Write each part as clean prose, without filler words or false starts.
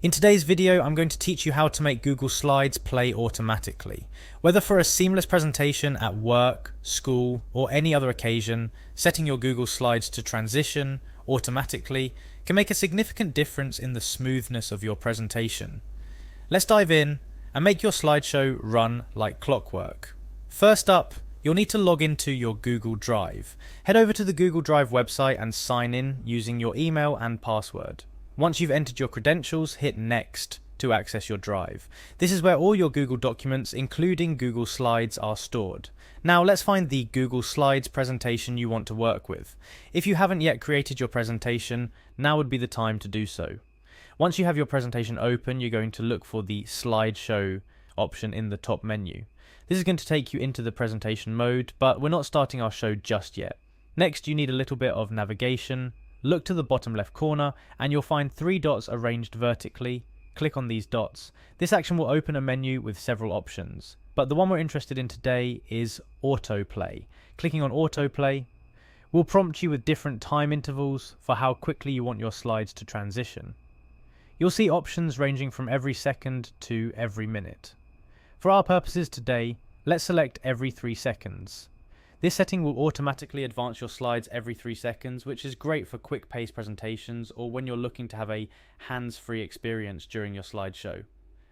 In today's video, I'm going to teach you how to make Google Slides play automatically. Whether for a seamless presentation at work, school, or any other occasion, setting your Google Slides to transition automatically can make a significant difference in the smoothness of your presentation. Let's dive in and make your slideshow run like clockwork. First up, you'll need to log into your Google Drive. Head over to the Google Drive website and sign in using your email and password. Once you've entered your credentials, hit Next to access your drive. This is where all your Google documents, including Google Slides, are stored. Now let's find the Google Slides presentation you want to work with. If you haven't yet created your presentation, now would be the time to do so. Once you have your presentation open, you're going to look for the Slideshow option in the top menu. This is going to take you into the presentation mode, but we're not starting our show just yet. Next, you need a little bit of navigation. Look to the bottom left corner and you'll find 3 dots arranged vertically. Click on these dots. This action will open a menu with several options, but the one we're interested in today is autoplay. Clicking on autoplay will prompt you with different time intervals for how quickly you want your slides to transition. You'll see options ranging from every second to every minute. For our purposes today, let's select every 3 seconds. This setting will automatically advance your slides every 3 seconds, which is great for quick-paced presentations or when you're looking to have a hands-free experience during your slideshow.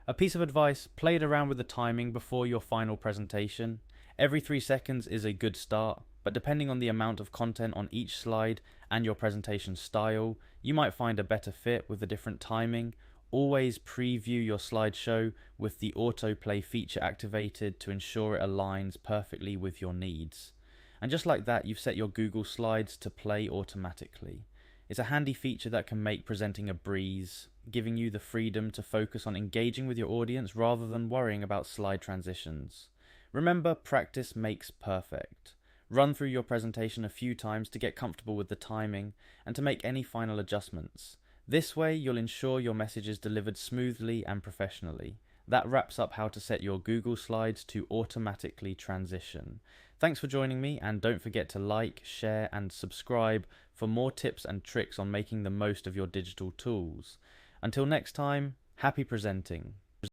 A piece of advice, play it around with the timing before your final presentation. Every 3 seconds is a good start, but depending on the amount of content on each slide and your presentation style, you might find a better fit with a different timing. Always preview your slideshow with the autoplay feature activated to ensure it aligns perfectly with your needs. And just like that, you've set your Google Slides to play automatically. It's a handy feature that can make presenting a breeze, giving you the freedom to focus on engaging with your audience rather than worrying about slide transitions. Remember, practice makes perfect. Run through your presentation a few times to get comfortable with the timing and to make any final adjustments. This way, you'll ensure your message is delivered smoothly and professionally. That wraps up how to set your Google Slides to automatically transition. Thanks for joining me, and don't forget to like, share and subscribe for more tips and tricks on making the most of your digital tools. Until next time, happy presenting.